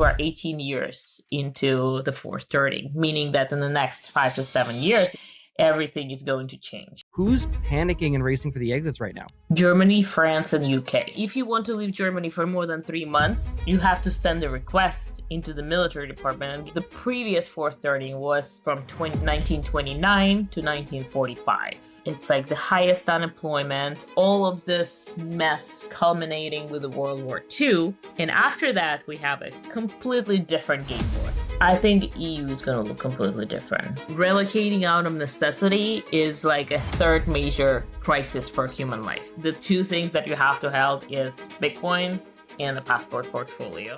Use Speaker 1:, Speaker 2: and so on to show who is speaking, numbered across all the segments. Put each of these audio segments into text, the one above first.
Speaker 1: we're 18 years into the fourth turning, meaning that in the next 5 to 7 years, everything is going to change.
Speaker 2: Who's panicking and racing for the exits right now?
Speaker 1: Germany, France, and UK. If you want to leave Germany for more than 3 months, you have to send a request into the military department. And the previous fourth turning was from 1929 to 1945. It's like the highest unemployment, all of this mess culminating with the World War II. And after that, we have a completely different game board. I think EU is going to look completely different. Relocating out of necessity is like a third major crisis for human life. The two things that you have to have is Bitcoin and the passport portfolio.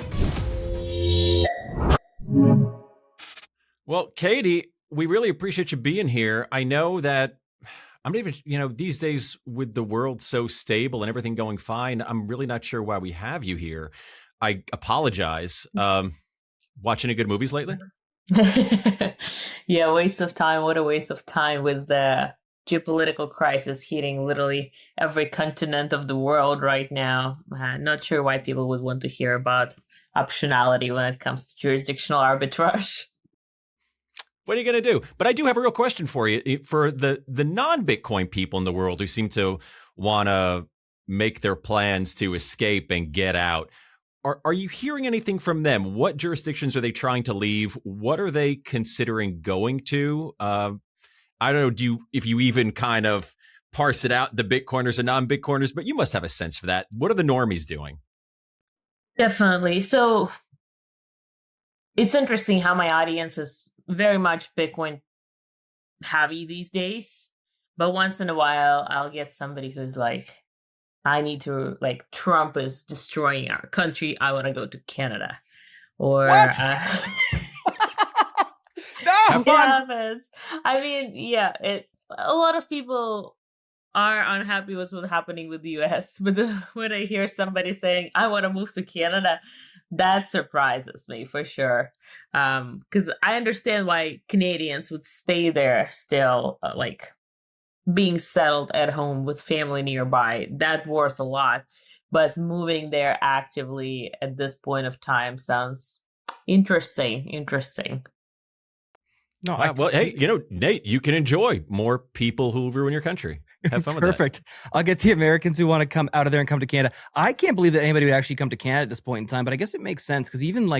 Speaker 3: Well, Katie, we really appreciate you being here. I know that I'm not even, these days with the world so stable and everything going fine, I'm really not sure why we have you here. I apologize. Watching any good movies lately?
Speaker 1: Yeah, waste of time. What a waste of time with the geopolitical crisis hitting literally every continent of the world right now. Not sure why people would want to hear about optionality when it comes to jurisdictional arbitrage.
Speaker 3: What are you going to do? But I do have a real question for you. For the non-Bitcoin people in the world who seem to want to make their plans to escape and get out, are you hearing anything from them? What jurisdictions are they trying to leave? What are they considering going to? I don't know if you even kind of parse it out, the Bitcoiners and non-Bitcoiners, but you must have a sense for that. What are the normies doing?
Speaker 1: Definitely. So it's interesting how my audience is very much Bitcoin heavy these days. But once in a while, I'll get somebody who's like, I need to, like, Trump is destroying our country. I want to go to Canada. Or,
Speaker 3: what? No,
Speaker 1: it happens. I mean, yeah, a lot of people are unhappy with what's happening with the US. But when I hear somebody saying, I want to move to Canada, that surprises me for sure. Because I understand why Canadians would stay there still, being settled at home with family nearby, that worth a lot. But moving there actively at this point of time sounds interesting.
Speaker 3: No, well, hey, Nate, you can enjoy more people who ruin your country. Have fun with
Speaker 2: Perfect.
Speaker 3: that.
Speaker 2: I'll get the Americans who want to come out of there and come to Canada. I can't believe that anybody would actually come to Canada at this point in time, but I guess it makes sense because even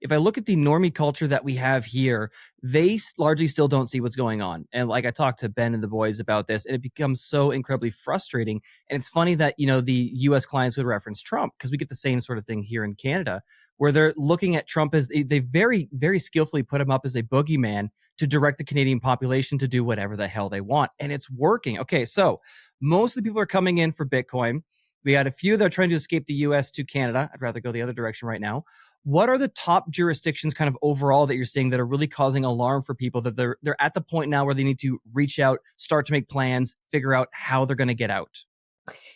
Speaker 2: if I look at the normie culture that we have here, they largely still don't see what's going on. And I talked to Ben and the boys about this, and it becomes so incredibly frustrating. And it's funny that, the U.S. clients would reference Trump because we get the same sort of thing here in Canada, where they're looking at Trump as they very, very skillfully put him up as a boogeyman to direct the Canadian population to do whatever the hell they want. And it's working. Okay, so most of the people are coming in for Bitcoin. We had a few that are trying to escape the US to Canada. I'd rather go the other direction right now. What are the top jurisdictions kind of overall that you're seeing that are really causing alarm for people, that they're at the point now where they need to reach out, start to make plans, figure out how they're going to get out?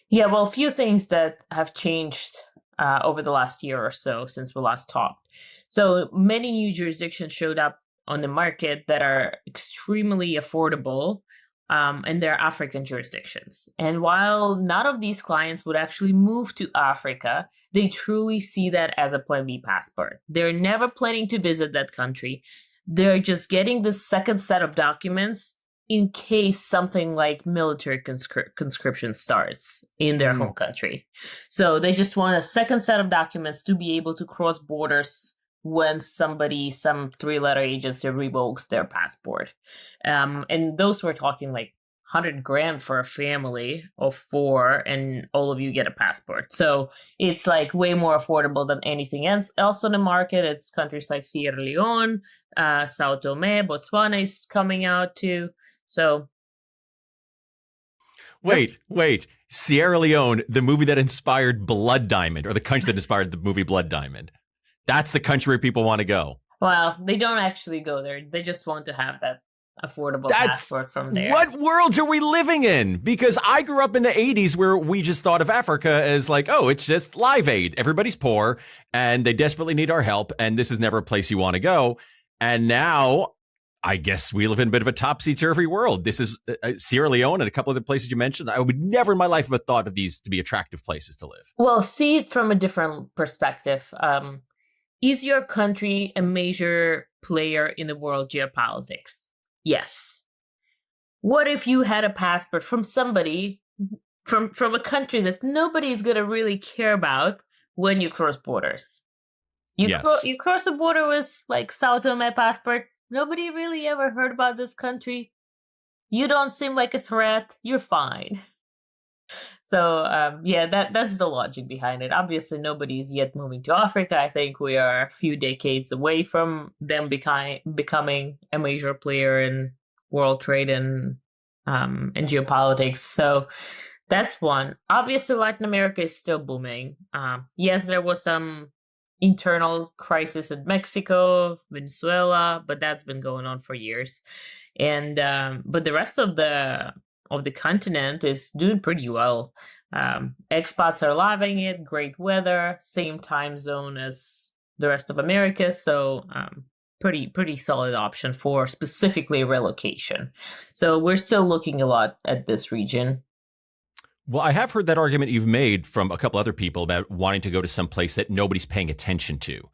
Speaker 1: Yeah, well, a few things that have changed over the last year or so since we last talked. So many new jurisdictions showed up on the market that are extremely affordable, and they're African jurisdictions. And while none of these clients would actually move to Africa, they truly see that as a Plan B passport. They're never planning to visit that country. They're just getting the second set of documents in case something like military conscription starts in their home country. So they just want a second set of documents to be able to cross borders when some 3-letter agency revokes their passport. And those we're talking like $100,000 for a family of 4, and all of you get a passport. So it's like way more affordable than anything else on the market. It's countries like Sierra Leone, Sao Tome, Botswana is coming out too. So
Speaker 3: wait, Sierra Leone, the movie that inspired Blood Diamond, or the country that inspired the movie Blood Diamond. That's the country where people want to go.
Speaker 1: Well, they don't actually go there. They just want to have that affordable passport from there.
Speaker 3: What worlds are we living in? Because I grew up in the 80s where we just thought of Africa as like, oh, it's just Live Aid. Everybody's poor and they desperately need our help. And this is never a place you want to go. And now I guess we live in a bit of a topsy-turvy world. This is Sierra Leone and a couple other places you mentioned. I would never in my life have thought of these to be attractive places to live.
Speaker 1: Well, see it from a different perspective. Is your country a major player in the world geopolitics? Yes. What if you had a passport from somebody from a country that nobody's gonna really care about when you cross borders?
Speaker 3: Yes.
Speaker 1: You cross a border with like Sao Tome passport. Nobody really ever heard about this country. You don't seem like a threat. You're fine. So yeah, that's the logic behind it. Obviously, nobody's yet moving to Africa. I think we are a few decades away from them becoming a major player in world trade and geopolitics. So that's one. Obviously, Latin America is still booming. Yes, there was some internal crisis in Mexico, Venezuela, but that's been going on for years. And but the rest of the continent is doing pretty well. Expats are loving it. Great weather, same time zone as the rest of America, so pretty solid option for specifically relocation. So we're still looking a lot at this region.
Speaker 3: Well, I have heard that argument you've made from a couple other people about wanting to go to some place that nobody's paying attention to.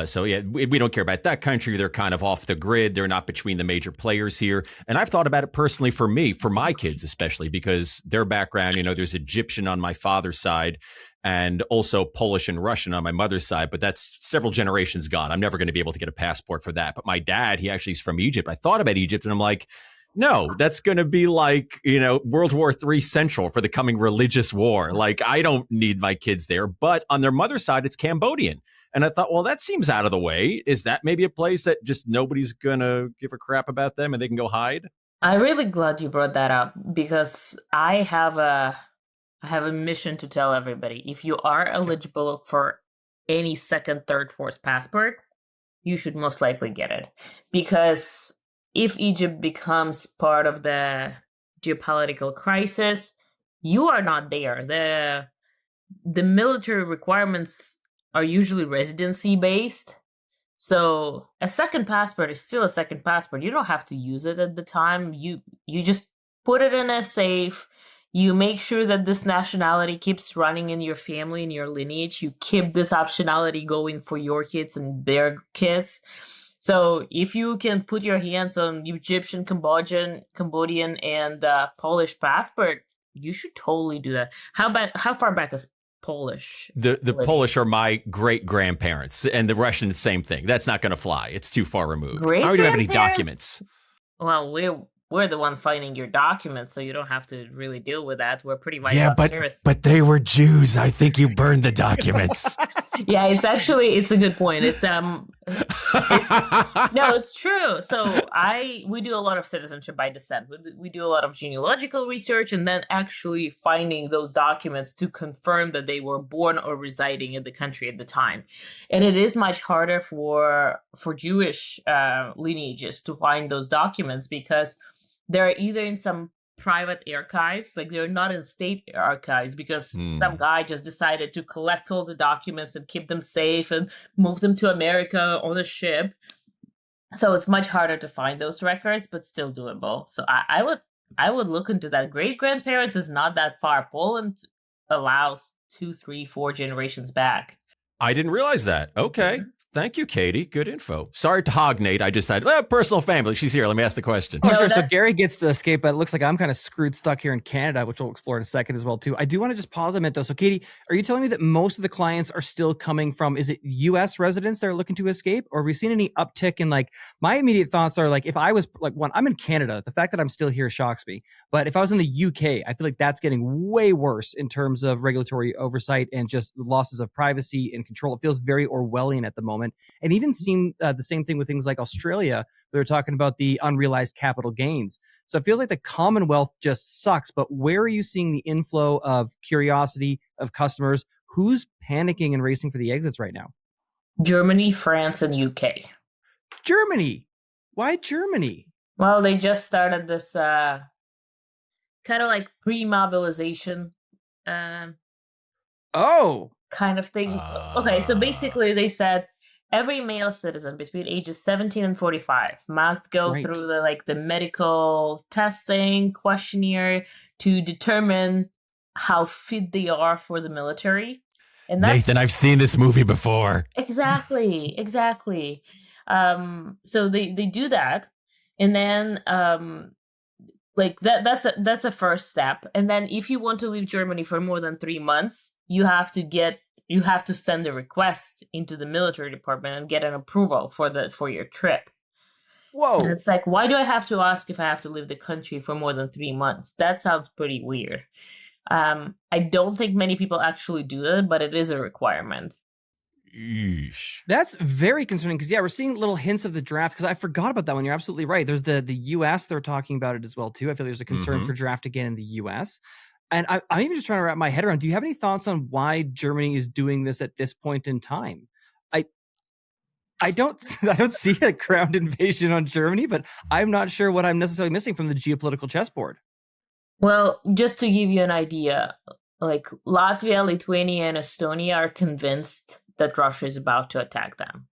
Speaker 3: So yeah, we don't care about that country. They're kind of off the grid. They're not between the major players here. And I've thought about it personally for me, for my kids especially, because their background, there's Egyptian on my father's side and also Polish and Russian on my mother's side, but that's several generations gone. I'm never going to be able to get a passport for that. But my dad, he actually is from Egypt. I thought about Egypt and I'm like, no, that's going to be like, World War III Central for the coming religious war. Like, I don't need my kids there. But on their mother's side, it's Cambodian. And I thought, well, that seems out of the way. Is that maybe a place that just nobody's going to give a crap about them and they can go hide?
Speaker 1: I'm really glad you brought that up because I have a mission to tell everybody. If you are eligible for any second, third, fourth passport, you should most likely get it. Because if Egypt becomes part of the geopolitical crisis, you are not there. The military requirements are usually residency based. So a second passport is still a second passport. You don't have to use it at the time. You just put it in a safe. You make sure that this nationality keeps running in your family, in your lineage. You keep this optionality going for your kids and their kids. So if you can put your hands on Egyptian, Cambodian, and Polish passport, you should totally do that. How far back is Polish?
Speaker 3: The Polish are my great grandparents, and the Russian, the same thing. That's not going to fly. It's too far removed. I don't even have any documents.
Speaker 1: Well, we're the one finding your documents, so you don't have to really deal with that. We're pretty much serious.
Speaker 3: But they were Jews. I think you burned the documents.
Speaker 1: Yeah, it's a good point. No, it's true. So we do a lot of citizenship by descent. We do a lot of genealogical research and then actually finding those documents to confirm that they were born or residing in the country at the time. And it is much harder for Jewish lineages to find those documents because they're either in some private archives, like they're not in state archives because some guy just decided to collect all the documents and keep them safe and move them to America on a ship. So it's much harder to find those records, but still doable. So I would look into that. Great grandparents is not that far. Poland allows 2, 3, 4 generations back.
Speaker 3: I didn't realize that. Okay. Thank you, Katie. Good info. Sorry to hognate. I just had personal family. She's here. Let me ask the question.
Speaker 2: Oh, no, sure. So Gary gets to escape, but it looks like I'm kind of stuck here in Canada, which we'll explore in a second as well, too. I do want to just pause a minute, though. So, Katie, are you telling me that most of the clients are still coming from, is it U.S. residents that are looking to escape? Or have we seen any uptick in, like, my immediate thoughts are, like, if I was, like, I'm in Canada, the fact that I'm still here shocks me. But if I was in the UK, I feel like that's getting way worse in terms of regulatory oversight and just losses of privacy and control. It feels very Orwellian at the moment. And even seen the same thing with things like Australia. They're talking about the unrealized capital gains. So it feels like the Commonwealth just sucks. But where are you seeing the inflow of curiosity of customers? Who's panicking and racing for the exits right now?
Speaker 1: Germany, France, and UK.
Speaker 2: Germany. Why Germany?
Speaker 1: Well, they just started this kind of like pre-mobilization kind of thing. Okay, so basically they said every male citizen between ages 17 and 45 must go through the medical testing questionnaire to determine how fit they are for the military. And that's
Speaker 3: Nathan, I've seen this movie before.
Speaker 1: exactly. So they do that, and then like that's a first step. And then if you want to leave Germany for more than 3 months, you have to send a request into the military department and get an approval for your trip.
Speaker 2: Whoa.
Speaker 1: And it's like, why do I have to ask if I have to leave the country for more than 3 months? That sounds pretty weird. I don't think many people actually do that, but it is a requirement.
Speaker 3: Eesh.
Speaker 2: That's very concerning because, yeah, we're seeing little hints of the draft because I forgot about that one. You're absolutely right. There's the U.S. They're talking about it as well, too. I feel there's a concern for draft again in the U.S. And I'm even just trying to wrap my head around. Do you have any thoughts on why Germany is doing this at this point in time? I don't see a ground invasion on Germany, but I'm not sure what I'm necessarily missing from the geopolitical chessboard.
Speaker 1: Well, just to give you an idea, like Latvia, Lithuania, and Estonia are convinced that Russia is about to attack them.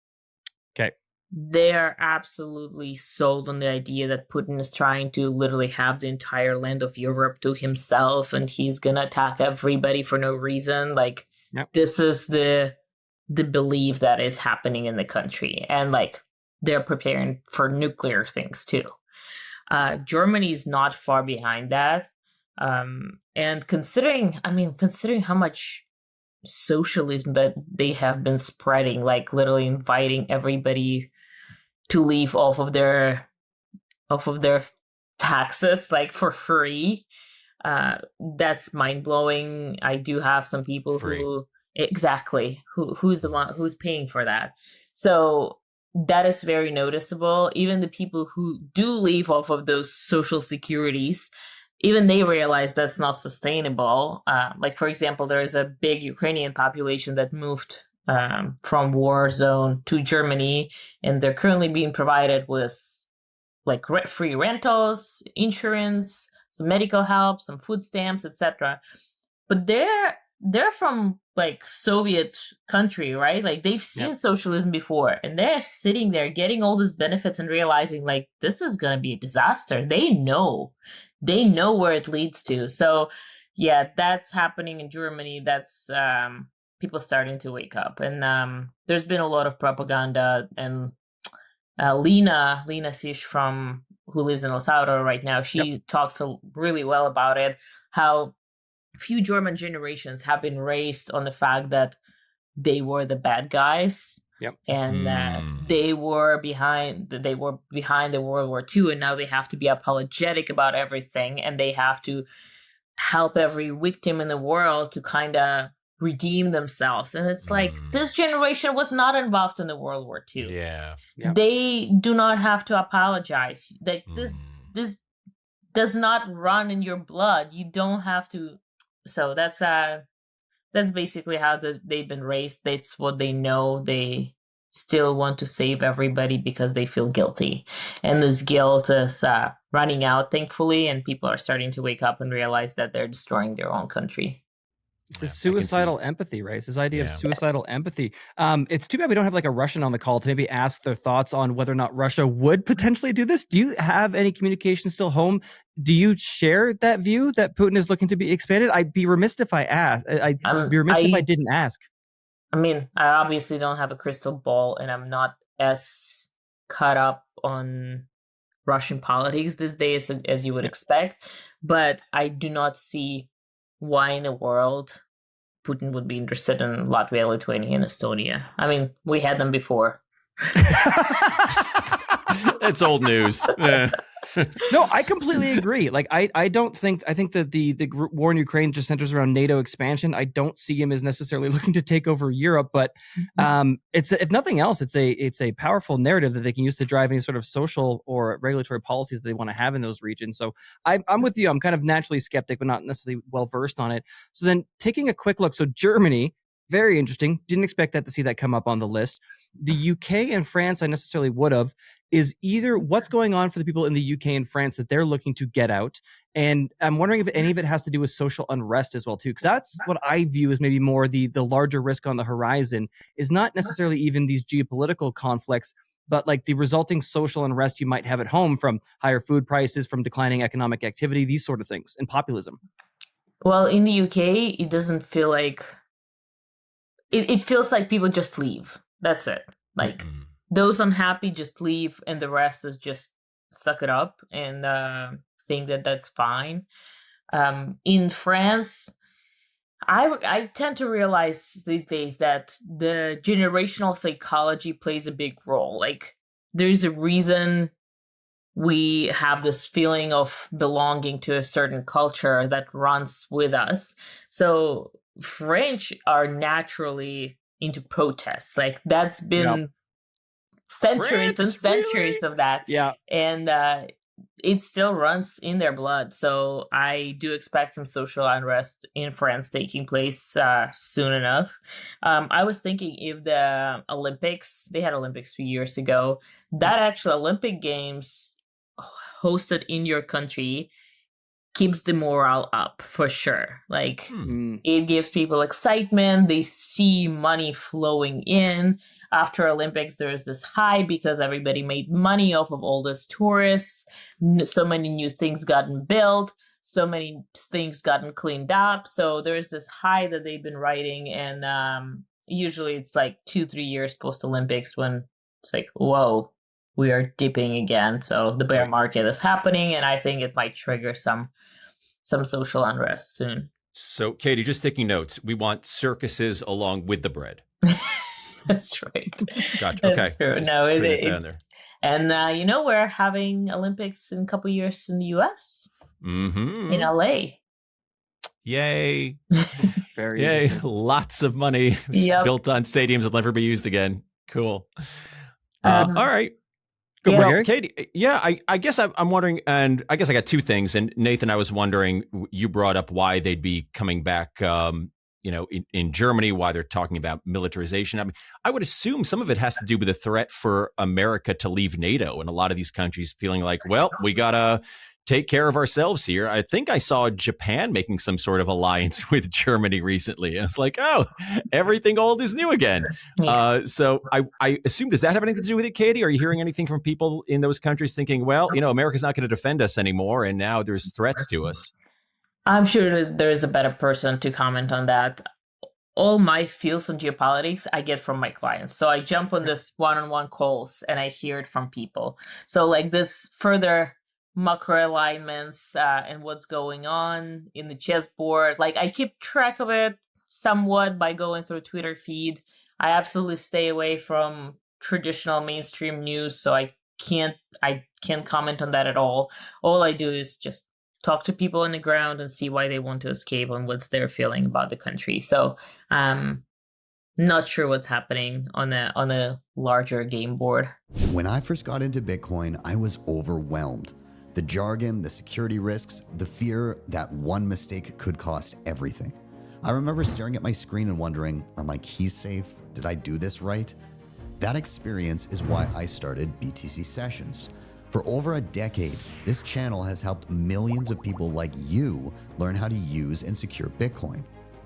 Speaker 2: Okay.
Speaker 1: They are absolutely sold on the idea that Putin is trying to literally have the entire land of Europe to himself, and he's gonna attack everybody for no reason. Like, This is the belief that is happening in the country, and like they're preparing for nuclear things too. Germany is not far behind that, and considering how much socialism that they have been spreading, like literally inviting everybody to leave off of their taxes like for free, that's mind-blowing. I do have some people who's the one who's paying for that. So that is very noticeable. Even the people who do leave off of those social securities, even they realize that's not sustainable. Like, for example, there is a big Ukrainian population that moved from war zone to Germany, and they're currently being provided with like free rentals, insurance, some medical help, some food stamps, etc. But they're from like Soviet country, right? Like they've seen socialism before, and they're sitting there getting all these benefits and realizing like this is going to be a disaster. They know where it leads to. So yeah, that's happening in Germany. That's people starting to wake up. And there's been a lot of propaganda, and Lena Sish who lives in El Salvador right now, she talks really well about it, how few German generations have been raised on the fact that they were the bad guys, and they were behind the World War II, and now they have to be apologetic about everything, and they have to help every victim in the world to kind of redeem themselves. And it's like, this generation was not involved in the World War II. They do not have to apologize. Like this does not run in your blood. You don't have to. So that's basically how they've been raised. That's what they know. They still want to save everybody because they feel guilty, and this guilt is running out, thankfully, and people are starting to wake up and realize that they're destroying their own country.
Speaker 2: It's this suicidal empathy, right? It's this idea of suicidal empathy. It's too bad we don't have like a Russian on the call to maybe ask their thoughts on whether or not Russia would potentially do this. Do you have any communication still home? Do you share that view that Putin is looking to be expanded? I'd be remiss if I asked. I'd be remiss if I didn't ask.
Speaker 1: I mean, I obviously don't have a crystal ball, and I'm not as caught up on Russian politics these days as you would expect, but I do not see why in the world Putin would be interested in Latvia, Lithuania, and Estonia. I mean, we had them before.
Speaker 3: It's old news.
Speaker 2: No, I completely agree. Like, I think that the war in Ukraine just centers around NATO expansion. I don't see him as necessarily looking to take over Europe, but it's, if nothing else, it's a powerful narrative that they can use to drive any sort of social or regulatory policies that they want to have in those regions. So I'm with you. I'm kind of naturally skeptic, but not necessarily well versed on it. So then taking a quick look. So Germany, very interesting. Didn't expect to see that come up on the list. The UK and France, I necessarily would have, is either what's going on for the people in the UK and France that they're looking to get out. And I'm wondering if any of it has to do with social unrest as well, too, because that's what I view as maybe more the larger risk on the horizon, is not necessarily even these geopolitical conflicts, but like the resulting social unrest you might have at home from higher food prices, from declining economic activity, these sort of things, and populism.
Speaker 1: Well, in the UK, it doesn't feel like it feels like people just leave. That's it. Like those unhappy just leave, and the rest is just suck it up and think that that's fine. In France, I tend to realize these days that the generational psychology plays a big role. Like, there's a reason we have this feeling of belonging to a certain culture that runs with us. So French are naturally into protests. Like, that's been centuries and centuries of that.
Speaker 2: Yeah.
Speaker 1: And it still runs in their blood. So I do expect some social unrest in France taking place soon enough. I was thinking, if the Olympics, they had Olympics a few years ago, that actual Olympic Games hosted in your country keeps the morale up for sure. Like, it gives people excitement. They see money flowing in. After Olympics, there's this high because everybody made money off of all those tourists. So many new things gotten built. So many things gotten cleaned up. So there's this high that they've been riding. And usually it's like 2-3 years post-Olympics when it's like, whoa, we are dipping again. So the bear market is happening, and I think it might trigger some social unrest soon.
Speaker 3: So, Katie, just taking notes. We want circuses along with the bread.
Speaker 1: That's right.
Speaker 3: Gotcha. Okay.
Speaker 1: No,
Speaker 3: down there.
Speaker 1: And we're having Olympics in a couple of years in the U.S. In LA.
Speaker 3: Yay!
Speaker 2: Very
Speaker 3: Yay! Lots of money built on stadiums that'll never be used again. Cool. All right.
Speaker 2: Go for it,
Speaker 3: Katie. Yeah, I guess I'm wondering, and I guess I got two things. And Nathan, I was wondering, you brought up why they'd be coming back, in Germany, why they're talking about militarization. I mean, I would assume some of it has to do with the threat for America to leave NATO, and a lot of these countries feeling like, well, we gotta take care of ourselves here. I think I saw Japan making some sort of alliance with Germany recently. I was like, oh, everything old is new again. So I assume, does that have anything to do with it, Katie? Are you hearing anything from people in those countries thinking, well, America's not going to defend us anymore, and now there's threats to us?
Speaker 1: I'm sure there is a better person to comment on that. All my feels on geopolitics I get from my clients. So I jump on this one-on-one calls and I hear it from people. So like this further macro alignments and what's going on in the chessboard. Like, I keep track of it somewhat by going through Twitter feed. I absolutely stay away from traditional mainstream news, so I can't comment on that at all. All I do is just talk to people on the ground and see why they want to escape and what's their feeling about the country. So not sure what's happening on a larger game board.
Speaker 4: When I first got into Bitcoin, I was overwhelmed. The jargon, the security risks, the fear that one mistake could cost everything. I remember staring at my screen and wondering, are my keys safe? Did I do this right? That experience is why I started BTC Sessions. For over a decade, this channel has helped millions of people like you learn how to use and secure Bitcoin.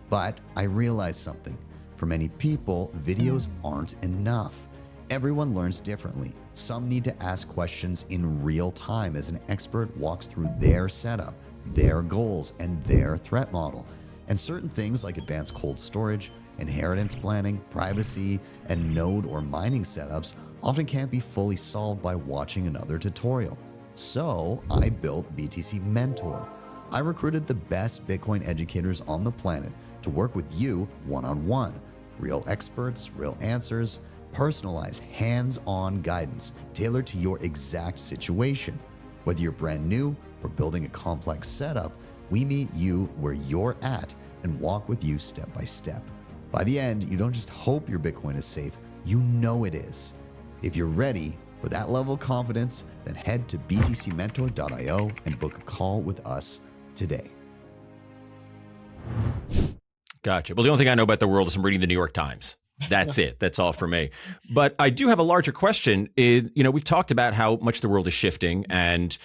Speaker 4: But I realized something. For many people, videos aren't enough. Everyone learns differently. Some need to ask questions in real time as an expert walks through their setup, their goals, and their threat model. And certain things like advanced cold storage, inheritance planning, privacy, and node or mining setups often can't be fully solved by watching another tutorial. So I built BTC Mentor. I recruited the best Bitcoin educators on the planet to work with you one-on-one. Real experts, real answers, personalized hands-on guidance tailored to your exact situation. Whether you're brand new or building a complex setup, we meet you where you're at and walk with you step by step. By the end, you don't just hope your Bitcoin is safe, you know it is. If you're ready for that level of confidence, then head to btcmentor.io and book a call with us today.
Speaker 3: Gotcha. Well, the only thing I know about the world is from reading the New York Times. That's it. That's all for me. But I do have a larger question. We've talked about how much the world is shifting, and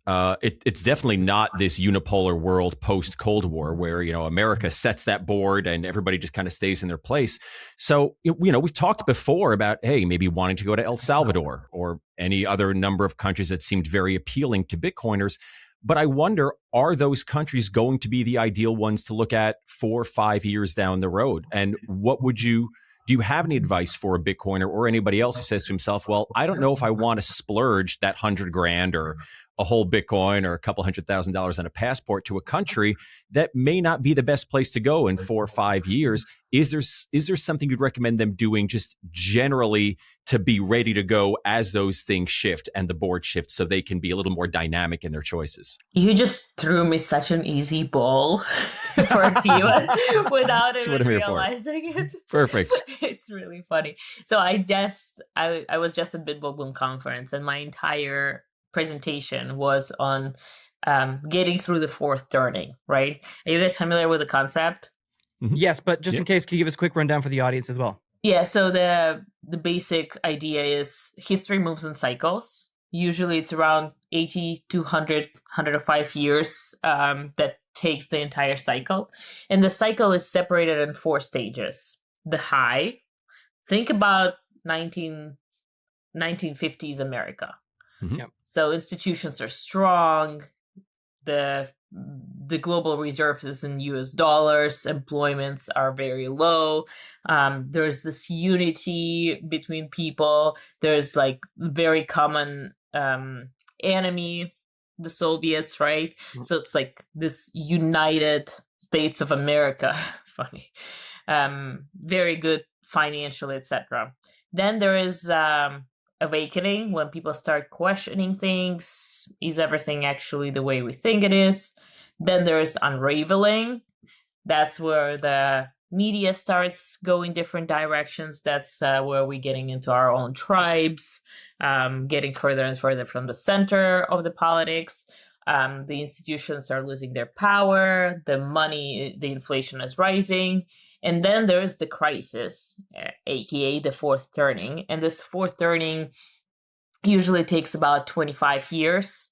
Speaker 3: it's definitely not this unipolar world post-Cold War where, America sets that board and everybody just kind of stays in their place. So, we've talked before about, hey, maybe wanting to go to El Salvador or any other number of countries that seemed very appealing to Bitcoiners. But I wonder, are those countries going to be the ideal ones to look at 4 or 5 years down the road? And do you have any advice for a Bitcoiner or anybody else who says to himself, well, I don't know if I want to splurge that $100,000 or a whole Bitcoin or a couple $100,000 on a passport to a country that may not be the best place to go in 4 or 5 years? Is there something you'd recommend them doing just generally to be ready to go as those things shift and the board shifts so they can be a little more dynamic in their choices?
Speaker 1: You just threw me such an easy ball for a team without
Speaker 3: That's
Speaker 1: even
Speaker 3: what I'm here for.
Speaker 1: realizing it.
Speaker 3: Perfect.
Speaker 1: It's really funny. So I was just at BitBoom conference, and my entire presentation was on getting through the fourth turning, right? Are you guys familiar with the concept?
Speaker 2: Yes, but just in case, can you give us a quick rundown for the audience as well?
Speaker 1: Yeah, so the basic idea is history moves in cycles. Usually it's around 80 to 100, 105 years that takes the entire cycle. And the cycle is separated in 4 stages. The high, think about 1950s America.
Speaker 3: Mm-hmm.
Speaker 1: So institutions are strong. The global reserve is in US dollars. Employments are very low. There's this unity between people. There's like very common enemy, the Soviets, right?
Speaker 2: Mm-hmm.
Speaker 1: So it's like this United States of America. Funny. Very good financially, etc. Then there is awakening, when people start questioning things. Is everything actually the way we think it is? Then there's unraveling. That's where the media starts going different directions. That's where we're getting into our own tribes, getting further and further from the center of the politics. The institutions are losing their power. The money, the inflation is rising. And then there's the crisis, aka the fourth turning. And this fourth turning usually takes about 25 years.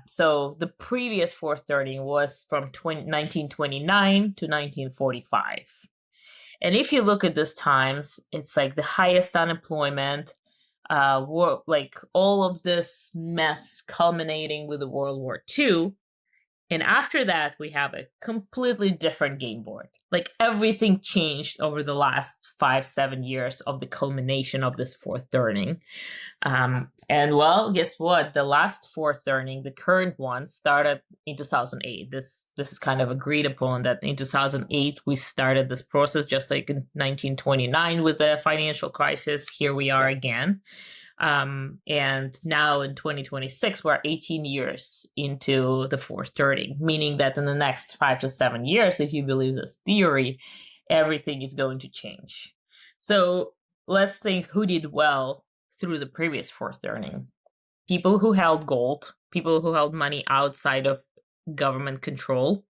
Speaker 1: So the previous fourth turning was from 1929 to 1945. And if you look at these times, it's like the highest unemployment, like all of this mess culminating with the World War II. And after that, we have a completely different game board. Like everything changed over the last 5-7 years of the culmination of this fourth turning. And well, guess what? The last fourth turning, the current one, started in 2008. This is kind of agreed upon that in 2008, we started this process, just like in 1929 with the financial crisis. Here we are again. And now in 2026, we're 18 years into the fourth turning, meaning that in the next 5 to 7 years, if you believe this theory, everything is going to change. So let's think who did well through the previous fourth turning. People who held gold, people who held money outside of government control,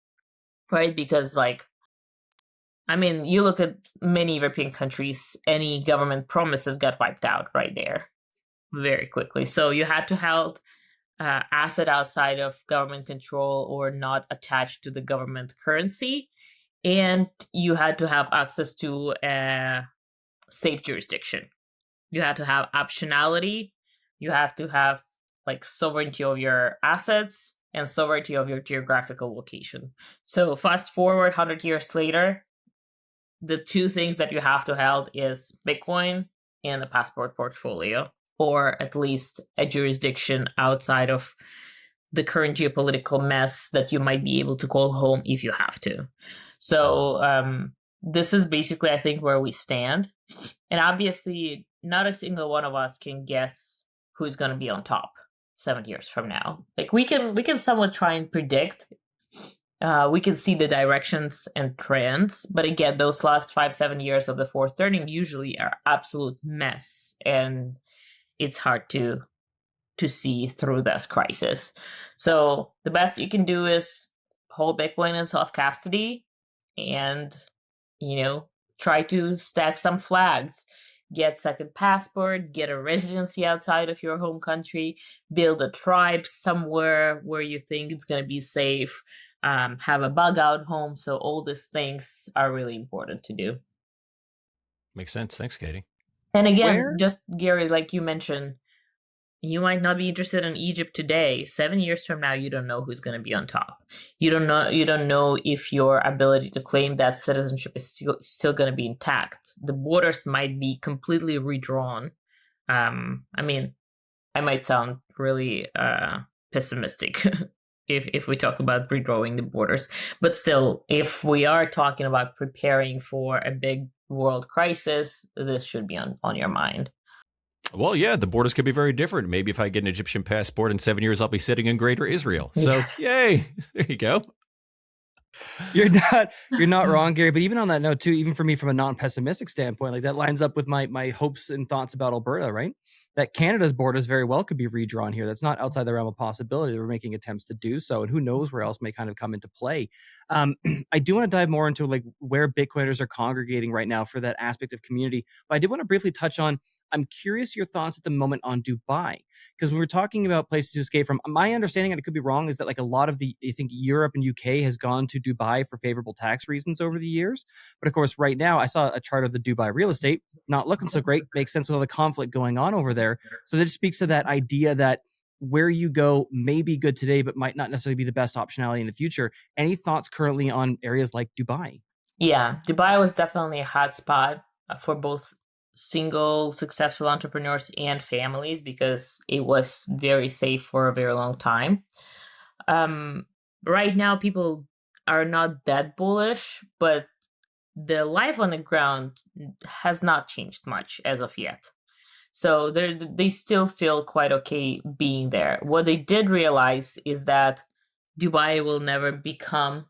Speaker 1: right? Because you look at many European countries, any government promises got wiped out right there very quickly. So you had to hold asset outside of government control or not attached to the government currency. And you had to have access to a safe jurisdiction. You had to have optionality. You have to have sovereignty of your assets and sovereignty of your geographical location. So fast forward 100 years later, the 2 things that you have to hold is Bitcoin and a passport portfolio, or at least a jurisdiction outside of the current geopolitical mess that you might be able to call home if you have to. So this is basically, I think, where we stand. And obviously, not a single one of us can guess who's going to be on top 7 years from now. We can somewhat try and predict. We can see the directions and trends. But again, those last 5-7 years of the fourth turning usually are absolute mess. And it's hard to see through this crisis. So the best you can do is hold Bitcoin in self-custody and, try to stack some flags. Get second passport, get a residency outside of your home country, build a tribe somewhere where you think it's going to be safe, have a bug out home. So all these things are really important to do.
Speaker 3: Makes sense. Thanks, Katie.
Speaker 1: And again, just Gary, like you mentioned, You might not be interested in Egypt today. 7 years from now, you don't know who's going to be on top. You don't know if your ability to claim that citizenship is still going to be intact. The borders might be completely redrawn. I mean, I might sound really pessimistic if we talk about redrawing the borders, but still, if we are talking about preparing for a big world crisis, this should be on your mind.
Speaker 3: Well, yeah, the borders could be very different. Maybe if I get an Egyptian passport in 7 years, I'll be sitting in Greater Israel. So, yay! There you go.
Speaker 2: You're not wrong, Gary. But even on that note, too, even for me, from a non-pessimistic standpoint, like that lines up with my hopes and thoughts about Alberta, right? That Canada's borders very well could be redrawn here. That's not outside the realm of possibility. We're making attempts to do so, and who knows where else may kind of come into play. I do want to dive more into like where Bitcoiners are congregating right now for that aspect of community. But I did want to briefly touch on. I'm curious your thoughts at the moment on Dubai, because when we're talking about places to escape from, my understanding, and it could be wrong, is that like a lot of I think Europe and UK has gone to Dubai for favorable tax reasons over the years. But of course, right now, I saw a chart of the Dubai real estate, not looking so great. Makes sense with all the conflict going on over there. So that just speaks to that idea that where you go may be good today, but might not necessarily be the best optionality in the future. Any thoughts currently on areas like Dubai?
Speaker 1: Yeah, Dubai was definitely a hot spot for both single successful entrepreneurs and families because it was very safe for a very long time. Right now, people are not that bullish, but the life on the ground has not changed much as of yet. So they still feel quite okay being there. What they did realize is that Dubai will never become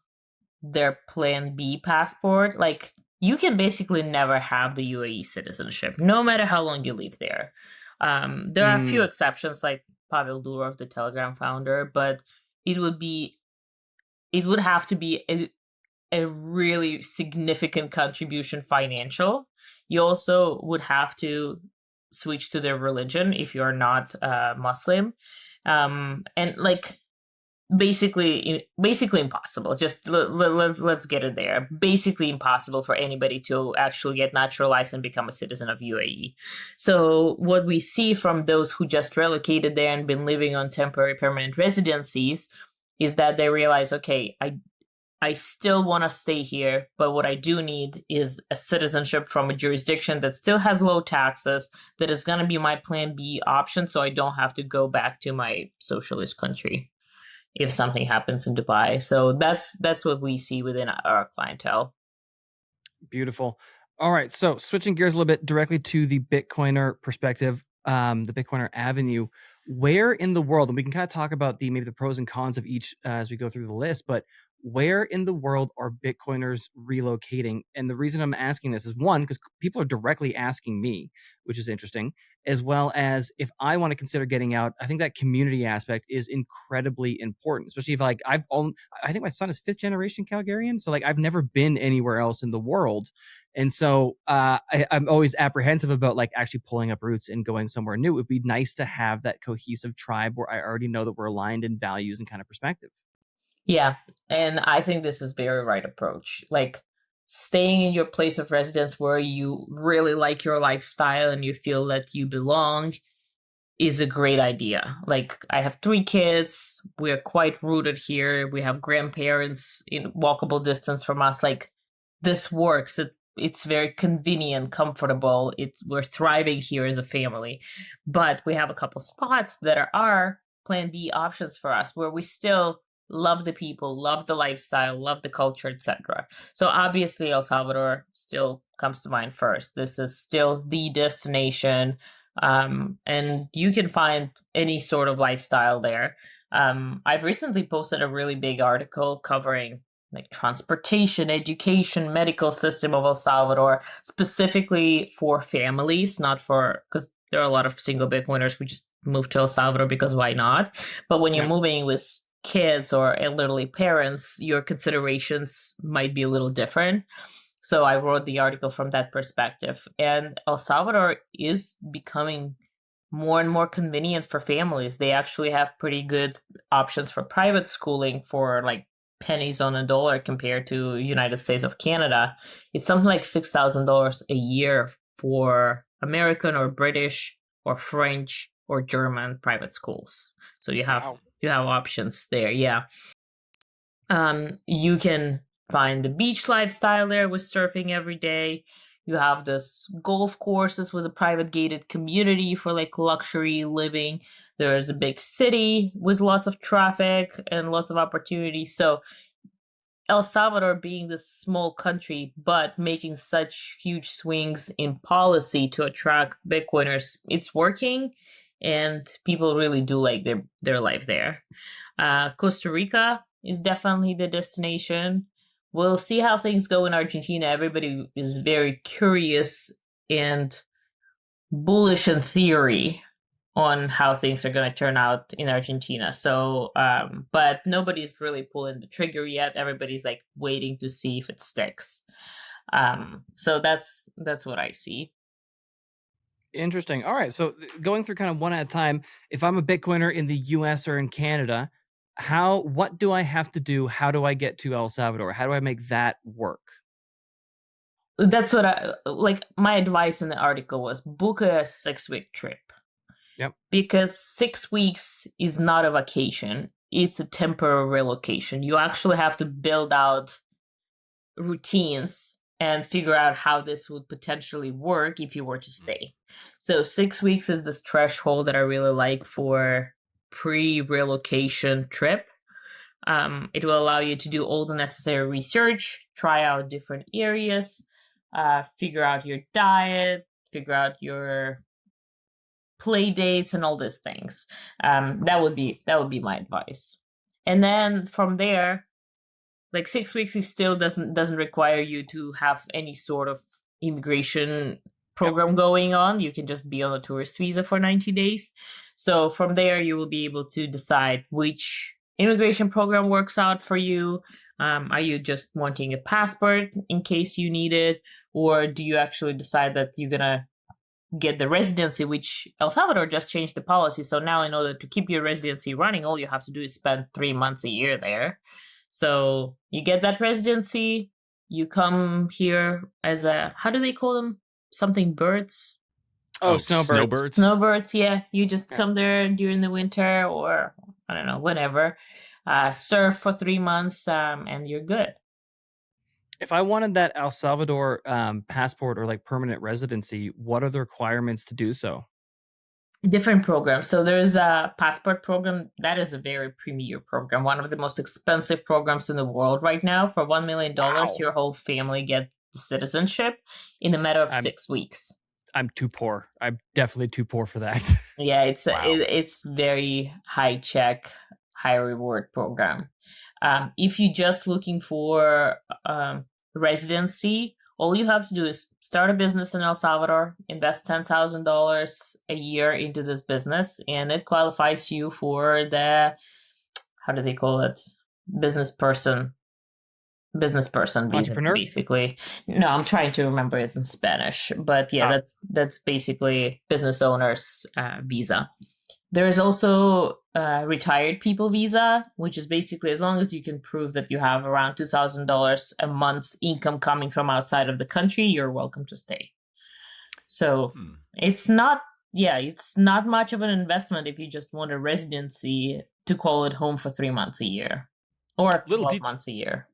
Speaker 1: their plan B passport. Like, you can basically never have the UAE citizenship, no matter how long you live there. There are a few exceptions, like Pavel Durov, the Telegram founder, but it would have to be a really significant contribution financial. You also would have to switch to their religion if you're not Muslim, and like basically impossible. Just let's get it there. Basically impossible for anybody to actually get naturalized and become a citizen of UAE. So what we see from those who just relocated there and been living on temporary permanent residencies is that they realize, okay, I still want to stay here, but what I do need is a citizenship from a jurisdiction that still has low taxes, that is going to be my plan B option, so I don't have to go back to my socialist country if something happens in Dubai. So that's what we see within our clientele.
Speaker 2: Beautiful. All right. So switching gears a little bit directly to the Bitcoiner perspective, the Bitcoiner avenue, where in the world, and we can kind of talk about maybe the pros and cons of each as we go through the list, but where in the world are Bitcoiners relocating? And the reason I'm asking this is, one, because people are directly asking me, which is interesting, as well as if I want to consider getting out. I think that community aspect is incredibly important, especially if like I think my son is 5th generation Calgarian. So like I've never been anywhere else in the world. And so I'm always apprehensive about like actually pulling up roots and going somewhere new. It would be nice to have that cohesive tribe where I already know that we're aligned in values and kind of perspective.
Speaker 1: Yeah, and I think this is very right approach. Like, staying in your place of residence where you really like your lifestyle and you feel that you belong is a great idea. Like, I have 3 kids. We're quite rooted here. We have grandparents in walkable distance from us. Like, this works. It's very convenient, comfortable. We're thriving here as a family. But we have a couple spots that are plan B options for us where we still love the people, love the lifestyle, love the culture, etc. So obviously El Salvador still comes to mind first. This is still the destination, and you can find any sort of lifestyle there. I've recently posted a really big article covering like transportation, education, medical system of El Salvador, specifically for families, not for, because there are a lot of single Bitcoiners who just move to El Salvador because why not? But when you're moving with kids or elderly parents, your considerations might be a little different. So I wrote the article from that perspective. And El Salvador is becoming more and more convenient for families. They actually have pretty good options for private schooling for like pennies on a dollar compared to United States of Canada. It's something like $6,000 a year for American or British or French or German private schools. So you have options there. Yeah. You can find the beach lifestyle there with surfing every day. You have this golf courses with a private gated community for like luxury living. There's a big city with lots of traffic and lots of opportunities. So El Salvador being this small country, but making such huge swings in policy to attract Bitcoiners, it's working, and people really do like their life there. Costa Rica is definitely the destination. We'll see how things go in Argentina. Everybody is very curious and bullish in theory on how things are going to turn out in Argentina. So, but nobody's really pulling the trigger yet. Everybody's like waiting to see if it sticks. So that's what I see.
Speaker 2: Interesting. All right. So going through kind of one at a time, if I'm a Bitcoiner in the US or in Canada, what do I have to do? How do I get to El Salvador? How do I make that work?
Speaker 1: That's what my advice in the article was book a 6-week trip.
Speaker 2: Yep.
Speaker 1: Because 6 weeks is not a vacation. It's a temporary relocation. You actually have to build out routines and figure out how this would potentially work if you were to stay. So 6 weeks is this threshold that I really like for pre-relocation trip. It will allow you to do all the necessary research, try out different areas, figure out your diet, figure out your play dates and all these things. That would be my advice. And then from there, like 6 weeks, it still doesn't require you to have any sort of immigration program going on. You can just be on a tourist visa for 90 days. So from there, you will be able to decide which immigration program works out for you. Are you just wanting a passport in case you need it? Or do you actually decide that you're going to get the residency, which El Salvador just changed the policy. So now in order to keep your residency running, all you have to do is spend 3 months a year there. So you get that residency, you come here as how do they call them? Something birds?
Speaker 2: Snowbirds.
Speaker 1: Snowbirds, yeah. You just come there during the winter or, I don't know, whenever. Surf for 3 months and you're good.
Speaker 2: If I wanted that El Salvador passport or like permanent residency, what are the requirements to do so?
Speaker 1: Different programs. So there's a passport program that is a very premier program, one of the most expensive programs in the world right now. For $1 million, your whole family gets the citizenship in a matter of 6 weeks.
Speaker 2: I'm too poor. I'm definitely too poor for that.
Speaker 1: Yeah, it's very high check, high reward program. If you're just looking for residency, all you have to do is start a business in El Salvador, invest $10,000 a year into this business, and it qualifies you for the, how do they call it? Business person visa, basically. No, I'm trying to remember it in Spanish, but yeah, that's basically business owner's visa. There is also a retired people visa, which is basically as long as you can prove that you have around $2,000 a month income coming from outside of the country, you're welcome to stay. So it's not much of an investment if you just want a residency to call it home for 3 months a year or 12 months a year.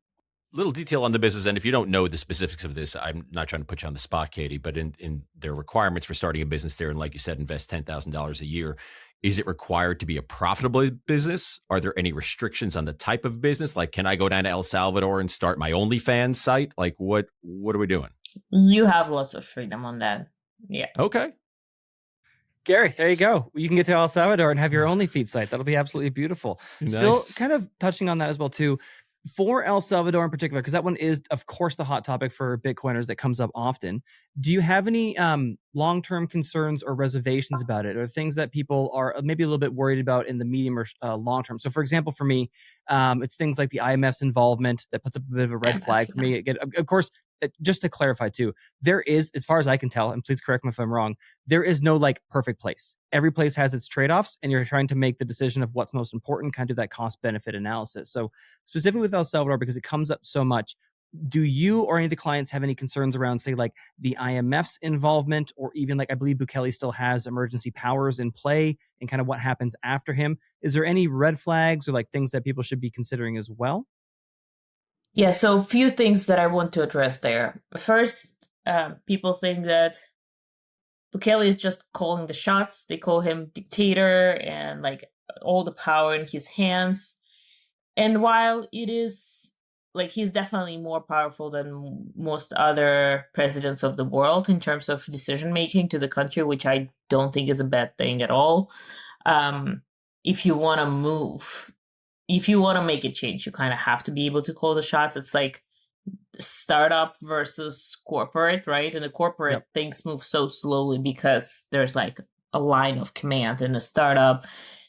Speaker 3: Little detail on the business, and if you don't know the specifics of this, I'm not trying to put you on the spot, Katie, but in their requirements for starting a business there, and like you said, invest $10,000 a year, is it required to be a profitable business? Are there any restrictions on the type of business? Like, can I go down to El Salvador and start my OnlyFans site? Like, what are we doing?
Speaker 1: You have lots of freedom on that. Yeah.
Speaker 3: Okay.
Speaker 2: Gary, there you go. You can get to El Salvador and have your OnlyFeed site. That'll be absolutely beautiful. Nice. Still kind of touching on that as well, too. For El Salvador in particular, because that one is, of course, the hot topic for Bitcoiners that comes up often. Do you have any long-term concerns or reservations about it, or things that people are maybe a little bit worried about in the medium or long term? So, for example, for me, it's things like the IMF's involvement that puts up a bit of a red flag for me. Again, of course, just to clarify too, there is, as far as I can tell, and please correct me if I'm wrong, there is no like perfect place. Every place has its trade-offs, and you're trying to make the decision of what's most important, kind of do that cost-benefit analysis. So specifically with El Salvador, because it comes up so much, do you or any of the clients have any concerns around, say, like the IMF's involvement, or even like I believe Bukele still has emergency powers in play, and kind of what happens after him? Is there any red flags or like things that people should be considering as well?
Speaker 1: Yeah, so a few things that I want to address there. First, people think that Bukele is just calling the shots. They call him dictator and like all the power in his hands. And while it is like he's definitely more powerful than most other presidents of the world in terms of decision making to the country, which I don't think is a bad thing at all. If you want to move, if you want to make a change, you kind of have to be able to call the shots. It's like startup versus corporate, right? And the corporate things move so slowly because there's like a line of command. In a startup,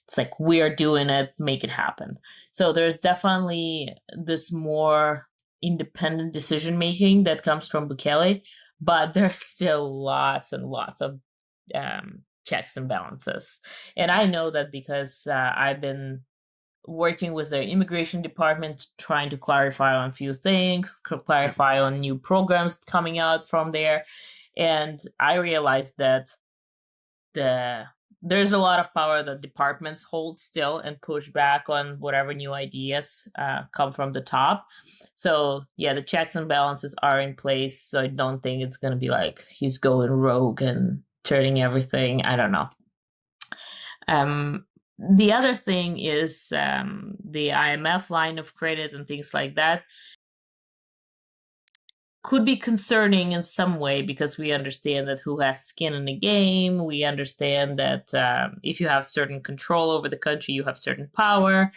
Speaker 1: it's like, we're doing it, make it happen. So there's definitely this more independent decision making that comes from Bukele, but there's still lots and lots of checks and balances. And I know that because I've been working with their immigration department, trying to clarify on a few things, clarify on new programs coming out from there. And I realized that there's a lot of power that departments hold still and push back on whatever new ideas come from the top. So yeah, the checks and balances are in place. So I don't think it's going to be like he's going rogue and turning everything. I don't know. The other thing is the IMF line of credit and things like that could be concerning in some way, because we understand that who has skin in the game. We understand that if you have certain control over the country, you have certain power.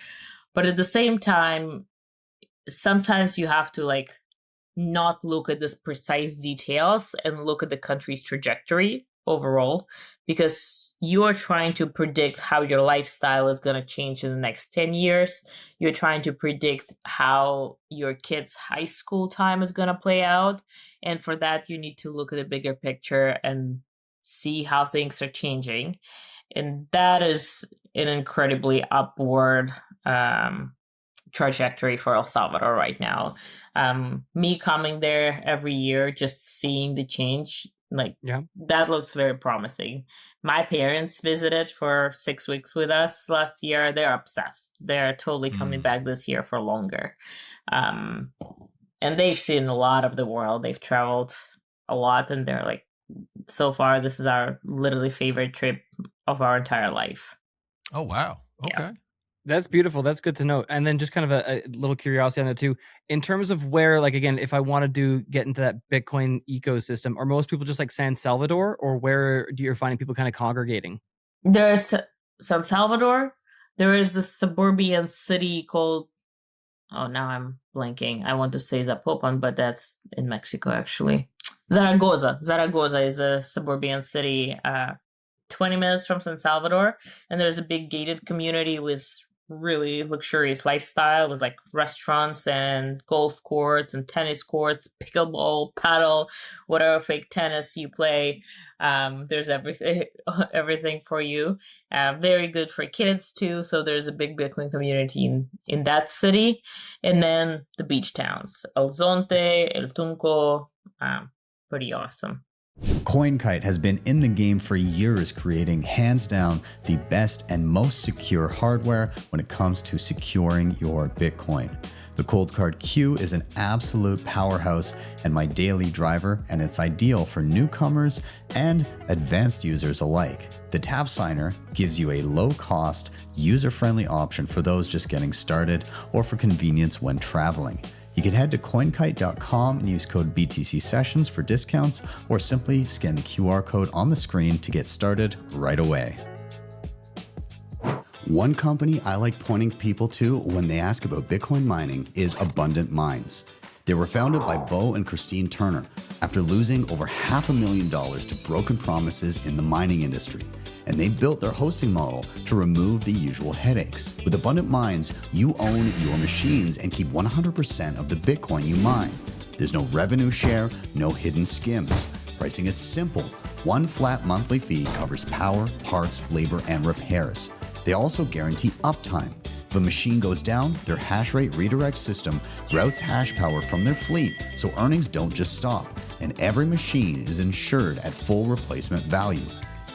Speaker 1: But at the same time, sometimes you have to like not look at this precise details and look at the country's trajectory overall, because you are trying to predict how your lifestyle is going to change in the next 10 years. You're trying to predict how your kids' high school time is going to play out. And for that, you need to look at the bigger picture and see how things are changing. And that is an incredibly upward trajectory for El Salvador right now. Me coming there every year, just seeing the change, that looks very promising. My parents visited for 6 weeks with us last year. They're obsessed. They're totally coming back this year for longer. And they've seen a lot of the world. They've traveled a lot, and they're like, so far, this is our literally favorite trip of our entire life.
Speaker 3: Oh, wow. Okay.
Speaker 1: Yeah.
Speaker 2: That's beautiful. That's good to know. And then just kind of a little curiosity on that too. In terms of where, like, again, if I want to get into that Bitcoin ecosystem, are most people just like San Salvador, or where do you find people kind of congregating?
Speaker 1: There's San Salvador. There is this suburban city called, oh, now I'm blanking. I want to say Zapopan, but that's in Mexico, actually. Zaragoza. Zaragoza is a suburban city, 20 minutes from San Salvador. And there's a big gated community with really luxurious lifestyle. It was like restaurants and golf courts and tennis courts, pickleball, paddle, whatever fake tennis you play. There's everything for you. Very good for kids too. So there's a big Bitcoin community in that city. And then the beach towns, El Zonte, El Tunco, pretty awesome.
Speaker 4: CoinKite has been in the game for years, creating hands down the best and most secure hardware when it comes to securing your Bitcoin. The Cold Card Q is an absolute powerhouse and my daily driver, and it's ideal for newcomers and advanced users alike. The Tap Signer gives you a low-cost, user-friendly option for those just getting started or for convenience when traveling. You can head to coinkite.com and use code BTC Sessions for discounts, or simply scan the QR code on the screen to get started right away. One company I like pointing people to when they ask about Bitcoin mining is Abundant Mines. They were founded by Bo and Christine Turner after losing over $500,000 to broken promises in the mining industry. And they built their hosting model to remove the usual headaches. With Abundant Mines, you own your machines and keep 100% of the Bitcoin you mine. There's no revenue share, no hidden skims. Pricing is simple. One flat monthly fee covers power, parts, labor, and repairs. They also guarantee uptime. If a machine goes down, their hash rate redirect system routes hash power from their fleet so earnings don't just stop, and every machine is insured at full replacement value.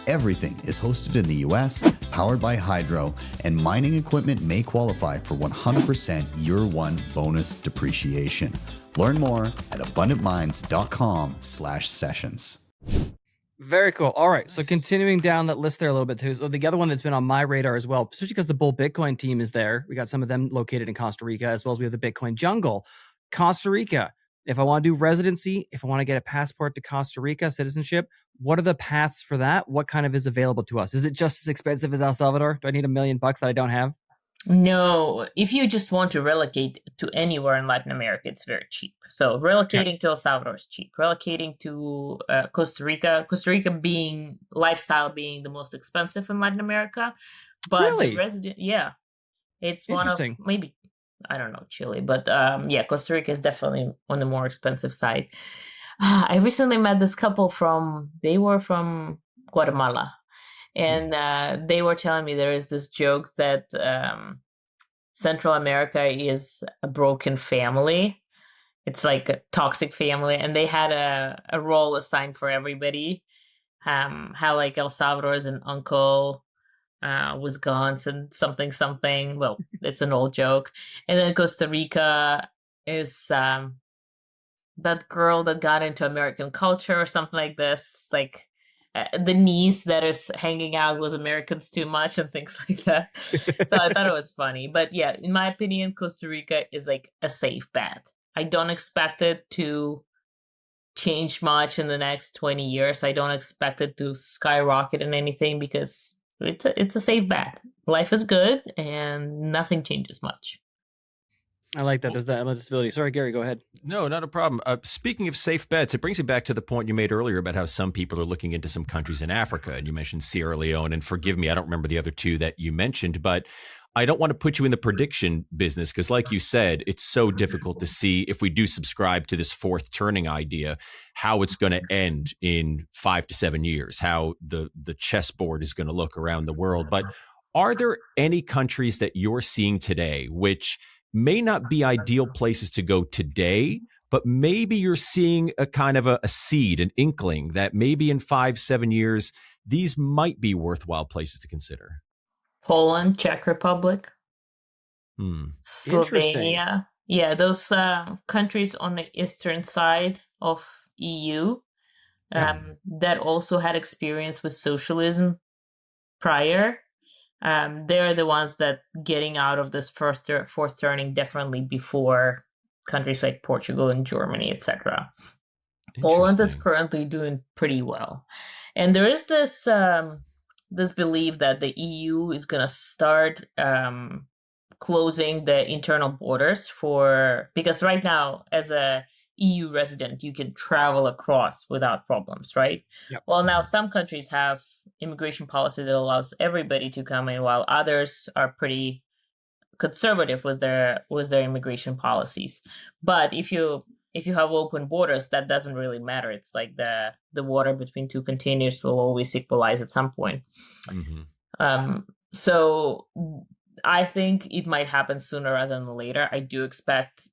Speaker 4: Everything is hosted in the US, powered by Hydro, and mining equipment may qualify for 100% year one bonus depreciation. Learn more at abundantmines.com/sessions.
Speaker 2: Very cool. All right. So continuing down that list there a little bit too. So the other one that's been on my radar as well, especially because the Bull Bitcoin team is there. We got some of them located in Costa Rica, as well as we have the Bitcoin jungle. Costa Rica. If I want to do residency, if I want to get a passport to Costa Rica, citizenship, what are the paths for that? What kind of is available to us? Is it just as expensive as El Salvador? Do I need $1 million that I don't have?
Speaker 1: No, if you just want to relocate to anywhere in Latin America, it's very cheap. So relocating to El Salvador is cheap. Relocating to Costa Rica being lifestyle being the most expensive in Latin America, but
Speaker 2: Really?
Speaker 1: the resident, it's one of
Speaker 2: Interesting.
Speaker 1: maybe, I don't know, Chile, but Costa Rica is definitely on the more expensive side. I recently met this couple they were from Guatemala. And they were telling me there is this joke that Central America is a broken family. It's like a toxic family. And they had a role assigned for everybody. How like El Salvador is an uncle, Wisconsin, something. Well, it's an old joke. And then Costa Rica is that girl that got into American culture or something like this. Like, the niece that is hanging out with Americans too much and things like that. So I thought it was funny. But yeah, in my opinion, Costa Rica is like a safe bet. I don't expect it to change much in the next 20 years. I don't expect it to skyrocket in anything because it's a safe bet. Life is good and nothing changes much.
Speaker 2: I like that. There's that element of disability. Sorry, Gary, go ahead.
Speaker 3: No, not a problem. Speaking of safe bets, it brings me back to the point you made earlier about how some people are looking into some countries in Africa. And you mentioned Sierra Leone. And forgive me, I don't remember the other two that you mentioned, but I don't want to put you in the prediction business because, like you said, it's so difficult to see if we do subscribe to this fourth turning idea, how it's going to end in 5 to 7 years, how the chessboard is going to look around the world. But are there any countries that you're seeing today which may not be ideal places to go today, but maybe you're seeing a kind of a seed, an inkling that maybe in 5-7 years, these might be worthwhile places to consider?
Speaker 1: Poland, Czech Republic,
Speaker 2: Interesting.
Speaker 1: Slovenia. Yeah, those countries on the eastern side of EU that also had experience with socialism prior. They're the ones that getting out of this fourth turning definitely before countries like Portugal and Germany, etc. Poland is currently doing pretty well, and there is this this belief that the EU is going to start closing the internal borders because right now, as a EU resident, you can travel across without problems, right?
Speaker 2: Yep.
Speaker 1: Well, now some countries have immigration policy that allows everybody to come in, while others are pretty conservative with their immigration policies. But if you have open borders, that doesn't really matter. It's like the water between two containers will always equalize at some point. So I think it might happen sooner rather than later. I do expect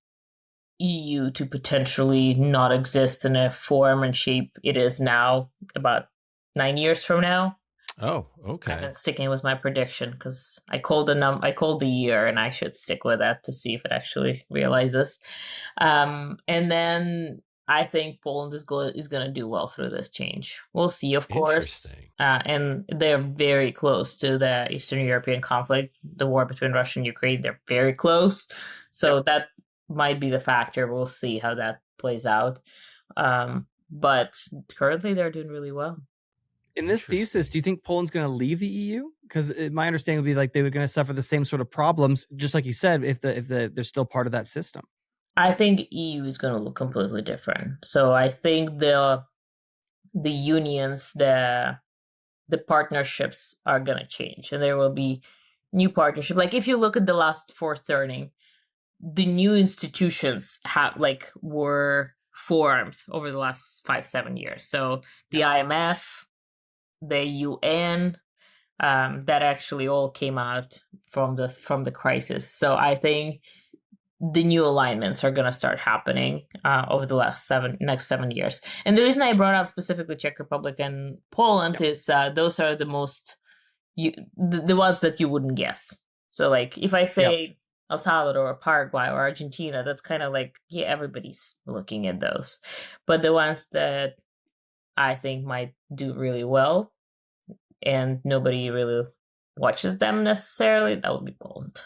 Speaker 1: EU to potentially not exist in a form and shape it is now about 9 years from now.
Speaker 3: Oh, okay.
Speaker 1: I've been sticking with my prediction because I called the year, and I should stick with that to see if it actually realizes. And then I think Poland is going to do well through this change. We'll see, of course. And they're very close to the Eastern European conflict, the war between Russia and Ukraine. They're very close, so that might be the factor. We'll see how that plays out. But currently, they're doing really well.
Speaker 2: In this thesis, do you think Poland's going to leave the EU? Because my understanding would be like they were going to suffer the same sort of problems, just like you said, if they're still part of that system.
Speaker 1: I think EU is going to look completely different. So I think the unions, the partnerships are going to change, and there will be new partnership. Like if you look at the last fourth turning, the new institutions were formed over the last 5-7 years. So the IMF, the UN, that actually all came out from the crisis. So I think the new alignments are going to start happening over the next 7 years. And the reason I brought up specifically Czech Republic and Poland is those are the most the ones that you wouldn't guess. So like if I say El Salvador or Paraguay or Argentina, that's kind of like, yeah, everybody's looking at those. But the ones that I think might do really well and nobody really watches them necessarily, that would be Poland.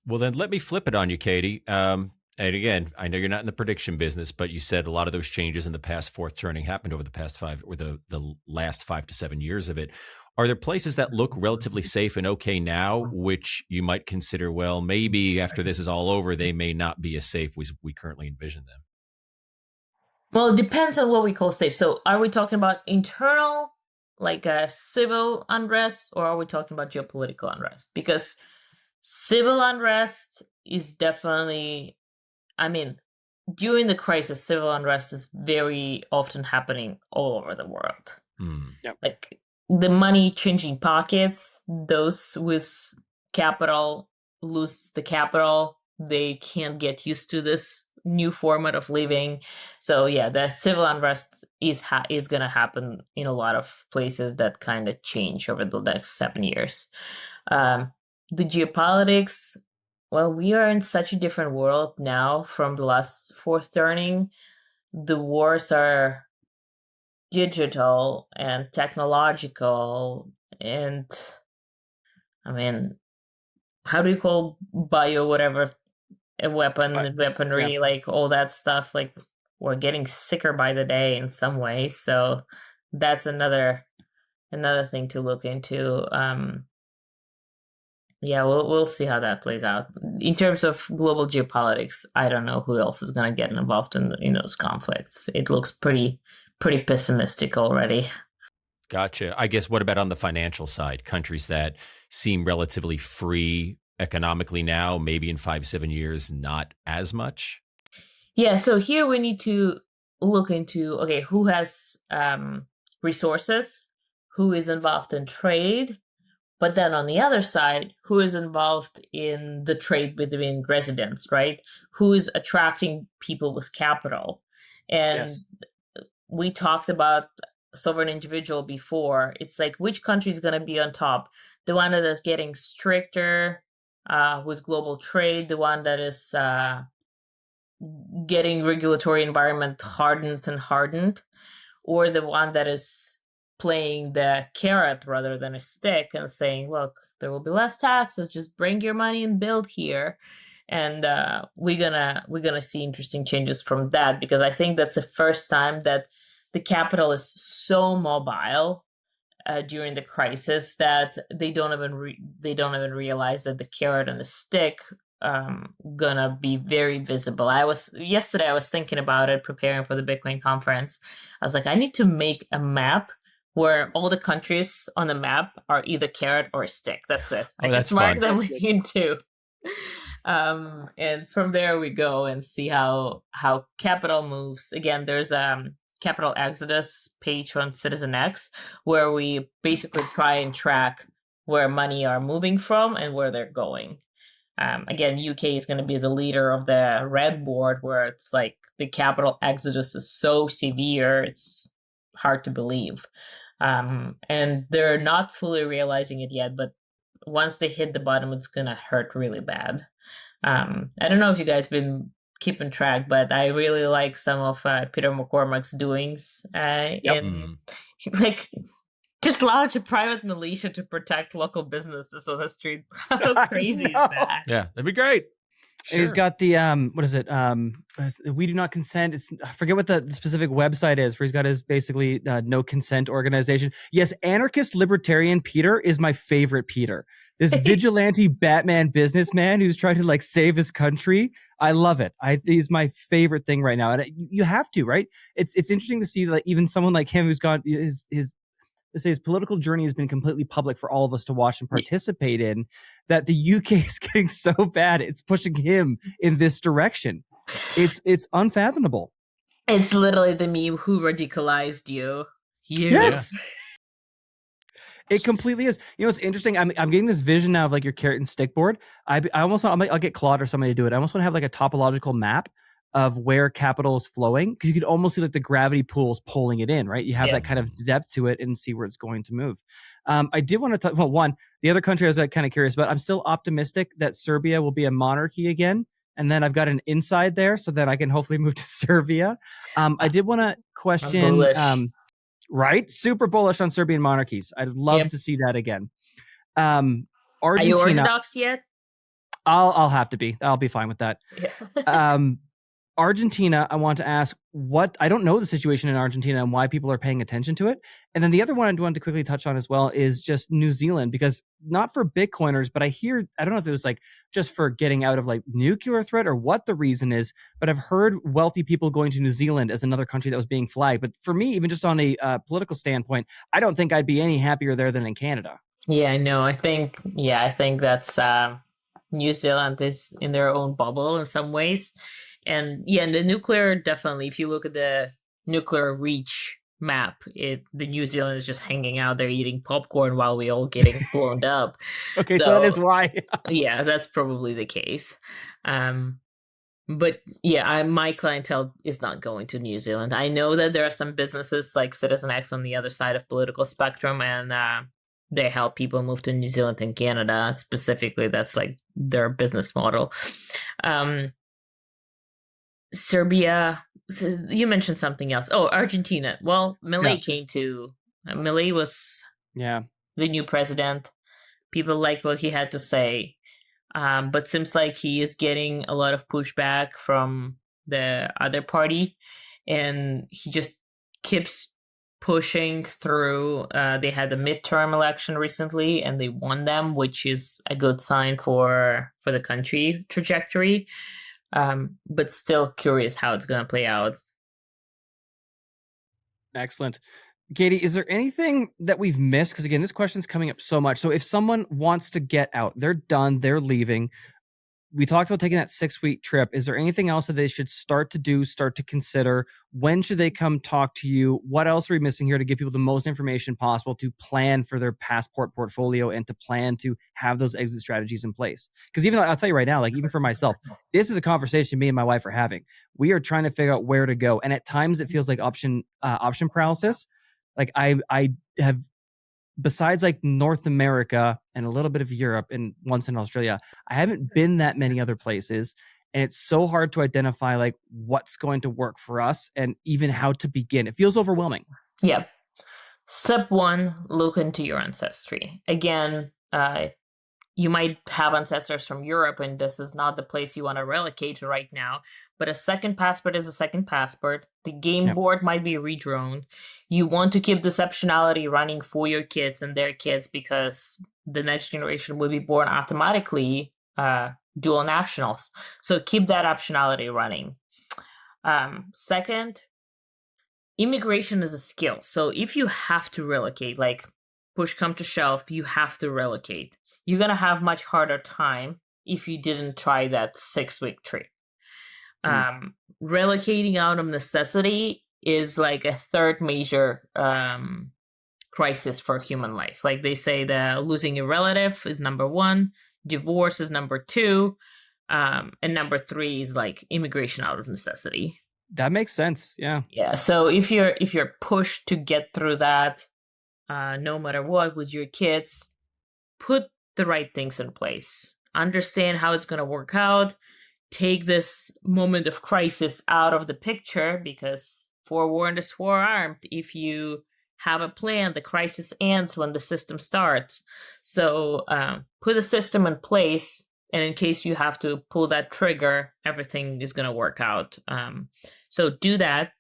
Speaker 3: Well, then let me flip it on you, Katie. And again, I know you're not in the prediction business, but you said a lot of those changes in the past fourth turning happened over the past the last 5 to 7 years of it. Are there places that look relatively safe and okay now, which you might consider, well, maybe after this is all over, they may not be as safe as we currently envision them?
Speaker 1: Well, it depends on what we call safe. So are we talking about internal, like a civil unrest, or are we talking about geopolitical unrest? Because civil unrest is definitely, I mean, during the crisis, civil unrest is very often happening all over the world. Like the money changing pockets, those with capital lose the capital. They can't get used to this new format of living. So yeah, the civil unrest is going to happen in a lot of places that kind of change over the next 7 years. The geopolitics, well, we are in such a different world now from the last fourth turning. The wars are digital and technological, and I mean, how do you call bio whatever a weaponry, like all that stuff? Like we're getting sicker by the day in some ways, so that's another thing to look into. Yeah, we'll see how that plays out. In terms of global geopolitics, I don't know who else is going to get involved in those conflicts. It looks pretty pessimistic already.
Speaker 3: Gotcha. I guess what about on the financial side? Countries that seem relatively free economically now, maybe in 5-7 years, not as much?
Speaker 1: Yeah, so here we need to look into, okay, who has resources, who is involved in trade, but then on the other side, who is involved in the trade between residents, right? Who is attracting people with capital? And we talked about sovereign individual before. It's like, which country is going to be on top? The one that is getting stricter with global trade, the one that is getting regulatory environment hardened, or the one that is playing the carrot rather than a stick and saying, look, there will be less taxes, just bring your money and build here. And we're gonna see interesting changes from that, because I think that's the first time that the capital is so mobile during the crisis that they don't even realize that the carrot and the stick gonna be very visible. Yesterday I was thinking about it, preparing for the Bitcoin conference. I was like, I need to make a map where all the countries on the map are either carrot or a stick. That's it. I just mark them into. And from there we go and see how capital moves. Again, there's capital exodus page on CitizenX where we basically try and track where money are moving from and where they're going. Again, UK is going to be the leader of the red board, where it's like the capital exodus is so severe, it's hard to believe. And they're not fully realizing it yet, but once they hit the bottom, it's going to hurt really bad. I don't know if you guys been keeping track, but I really like some of Peter McCormack's doings in like just launch a private militia to protect local businesses on the street. How crazy is that?
Speaker 3: Yeah, that'd be great.
Speaker 2: Sure. And he's got the what is it? We do not consent. I forget what the specific website is. Where he's got his basically no consent organization. Yes, anarchist libertarian Peter is my favorite Peter. This vigilante Batman businessman who's trying to like save his country. I love it. He's my favorite thing right now, and you have to, right? It's interesting to see that even someone like him who's got his political journey has been completely public for all of us to watch and participate in, that the UK is getting so bad it's pushing him in this direction. It's unfathomable.
Speaker 1: It's literally the meme, who radicalized you?
Speaker 2: Yes. It completely is. You know, it's interesting. I'm getting this vision now of like your carrot and stick board. I almost I'll get Claude or somebody to do it. I almost want to have like a topological map of where capital is flowing, because you could almost see like the gravity pools pulling it in, right? You have that kind of depth to it and see where it's going to move. I did want to talk about one, the other country I was kind of curious about. I'm still optimistic that Serbia will be a monarchy again. And then I've got an inside there so that I can hopefully move to Serbia. I did want to question, right? Super bullish on Serbian monarchies. I'd love to see that again. Argentina.
Speaker 1: Are you Orthodox yet?
Speaker 2: I'll have to be. I'll be fine with that. Yeah. Argentina, I want to ask I don't know the situation in Argentina and why people are paying attention to it. And then the other one I wanted to quickly touch on as well is just New Zealand, because not for Bitcoiners, but I don't know if it was like just for getting out of like nuclear threat or what the reason is, but I've heard wealthy people going to New Zealand as another country that was being flagged. But for me, even just on a political standpoint, I don't think I'd be any happier there than in Canada.
Speaker 1: Yeah, I know. I think that's New Zealand is in their own bubble in some ways. And yeah, and the nuclear, definitely, if you look at the nuclear reach map, the New Zealand is just hanging out there eating popcorn while we all getting blown up.
Speaker 2: Okay, so that is why.
Speaker 1: Yeah, that's probably the case. But yeah, my clientele is not going to New Zealand. I know that there are some businesses like CitizenX on the other side of political spectrum, and they help people move to New Zealand and Canada. Specifically, that's like their business model. Serbia, you mentioned something else. Oh, Argentina. Well, Milei was the new president. People liked what he had to say. But seems like he is getting a lot of pushback from the other party, and he just keeps pushing through. They had a midterm election recently, and they won them, which is a good sign for the country trajectory. But still curious how it's going to play out.
Speaker 2: Excellent. Katie, is there anything that we've missed? Because again, this question's coming up so much. So if someone wants to get out, they're done, they're leaving. We talked about taking that 6-week trip. Is there anything else that they should start to consider? When should they come talk to you? What else are we missing here to give people the most information possible to plan for their passport portfolio and to plan to have those exit strategies in place? Because even I'll tell you right now, like even for myself, this is a conversation me and my wife are having. We are trying to figure out where to go. And at times it feels like option paralysis. Like I have, besides like North America and a little bit of Europe and once in Australia, I haven't been that many other places. And it's so hard to identify like what's going to work for us and even how to begin. It feels overwhelming.
Speaker 1: Yeah. Step 1, look into your ancestry. Again, you might have ancestors from Europe, and this is not the place you want to relocate to right now. But a second passport is a second passport. The game board might be redrawn. You want to keep this optionality running for your kids and their kids, because the next generation will be born automatically dual nationals. So keep that optionality running. Second, immigration is a skill. So if you have to relocate, like push come to shove, you have to relocate. You're going to have much harder time if you didn't try that 6-week trip. Relocating out of necessity is like a third major crisis for human life. Like they say, the losing a relative is number 1, divorce is number 2, and number 3 is like immigration out of necessity.
Speaker 2: That makes sense. Yeah.
Speaker 1: Yeah. So if you're pushed to get through that, no matter what, with your kids, put the right things in place. Understand how it's going to work out. Take this moment of crisis out of the picture, because forewarned is forearmed. If you have a plan, the crisis ends when the system starts. So put a system in place, and in case you have to pull that trigger, everything is going to work out. So do that.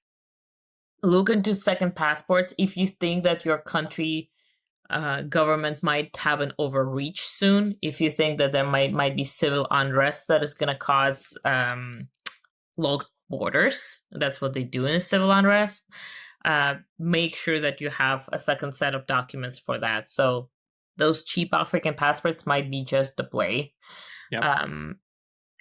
Speaker 1: Look into second passports. If you think that your country government might have an overreach soon, if you think that there might be civil unrest that is going to cause locked borders, that's what they do in a civil unrest, make sure that you have a second set of documents for that. So those cheap African passports might be just the play. Yep.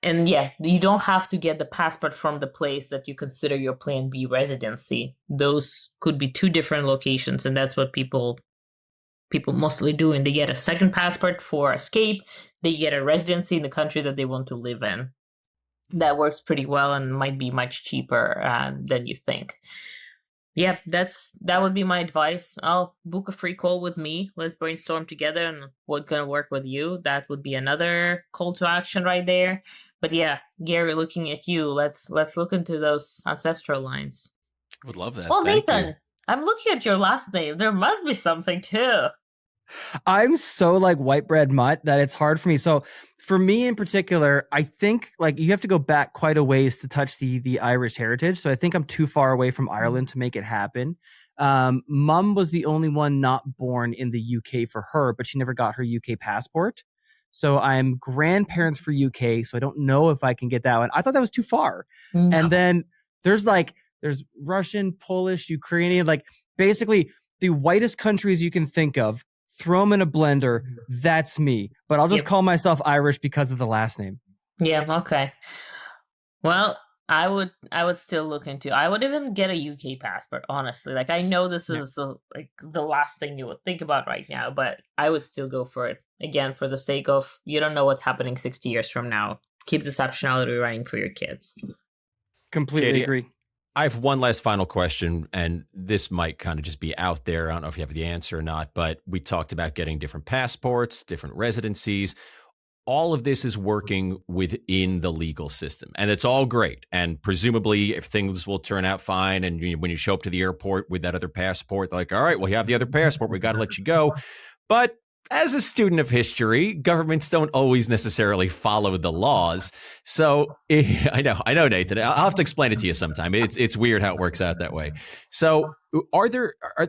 Speaker 1: And yeah, you don't have to get the passport from the place that you consider your plan B residency. Those could be 2 different locations, and that's what people people mostly do, and they get a second passport for escape. They get a residency in the country that they want to live in. That works pretty well and might be much cheaper than you think. Yeah, that would be my advice. I'll book a free call with me. Let's brainstorm together and what's gonna work with you. That would be another call to action right there. But yeah, Gary, looking at you, let's look into those ancestral lines.
Speaker 3: Would love that.
Speaker 1: Well,
Speaker 3: Thank
Speaker 1: Nathan,
Speaker 3: you.
Speaker 1: I'm looking at your last name. There must be something too.
Speaker 2: I'm so like white bread mutt that it's hard for me. So for me in particular, I think like you have to go back quite a ways to touch the Irish heritage. So I think I'm too far away from Ireland to make it happen. Mum was the only one not born in the UK for her, but she never got her UK passport. So I'm grandparents for UK. So I don't know if I can get that one. I thought that was too far.
Speaker 1: No.
Speaker 2: And then there's Russian, Polish, Ukrainian, like basically the whitest countries you can think of. Throw them in a blender. That's me. But I'll just call myself Irish because of the last name.
Speaker 1: Yeah, okay. Well, I would still look into. I would even get a UK passport, honestly. Like I know this is like the last thing you would think about right now, but I would still go for it. Again, for the sake of you don't know what's happening 60 years from now. Keep this optionality running for your kids.
Speaker 2: Completely
Speaker 3: Katie,
Speaker 2: agree.
Speaker 3: I have one last final question, and this might kind of just be out there. I don't know if you have the answer or not, but we talked about getting different passports, different residencies. All of this is working within the legal system, and it's all great. And presumably, if things will turn out fine, and when you show up to the airport with that other passport, they're like, all right, well, you have the other passport. We got to let you go. But as a student of history, governments don't always necessarily follow the laws. So I know, Nathan. I'll have to explain it to you sometime. It's weird how it works out that way. So,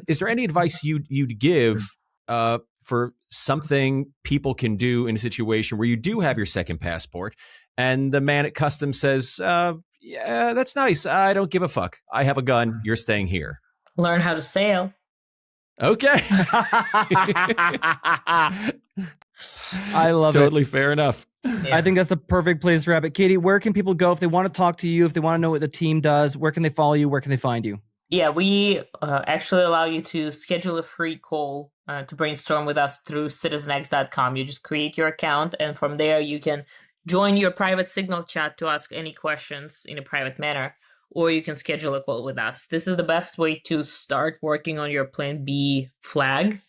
Speaker 3: is there any advice you'd give for something people can do in a situation where you do have your second passport, and the man at customs says, "Yeah, that's nice. I don't give a fuck. I have a gun. You're staying here."
Speaker 1: Learn how to sail.
Speaker 3: Okay.
Speaker 2: I love it.
Speaker 3: Totally fair enough.
Speaker 2: I think that's the perfect place to wrap it. Katie, where can people go if they want to talk to you, if they want to know what the team does? Where can they follow you? Where can they find you?
Speaker 1: Yeah, we actually allow you to schedule a free call to brainstorm with us through CitizenX.com. You just create your account, and from there you can join your private Signal chat to ask any questions in a private manner, or you can schedule a call with us. This is the best way to start working on your Plan B flag.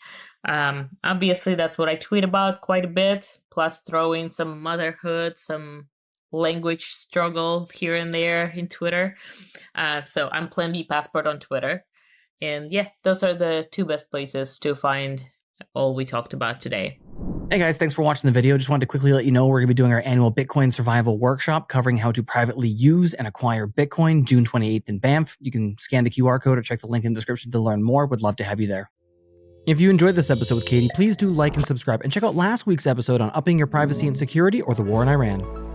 Speaker 1: Obviously, that's what I tweet about quite a bit, plus throw in some motherhood, some language struggle here and there in Twitter. So I'm Plan B Passport on Twitter. And yeah, those are the two best places to find all we talked about today.
Speaker 2: Hey guys, thanks for watching the video. Just wanted to quickly let you know we're going to be doing our annual Bitcoin survival workshop covering how to privately use and acquire Bitcoin June 28th in Banff. You can scan the QR code or check the link in the description to learn more. Would love to have you there. If you enjoyed this episode with Katie, please do like and subscribe, and check out last week's episode on upping your privacy and security or the war in Iran.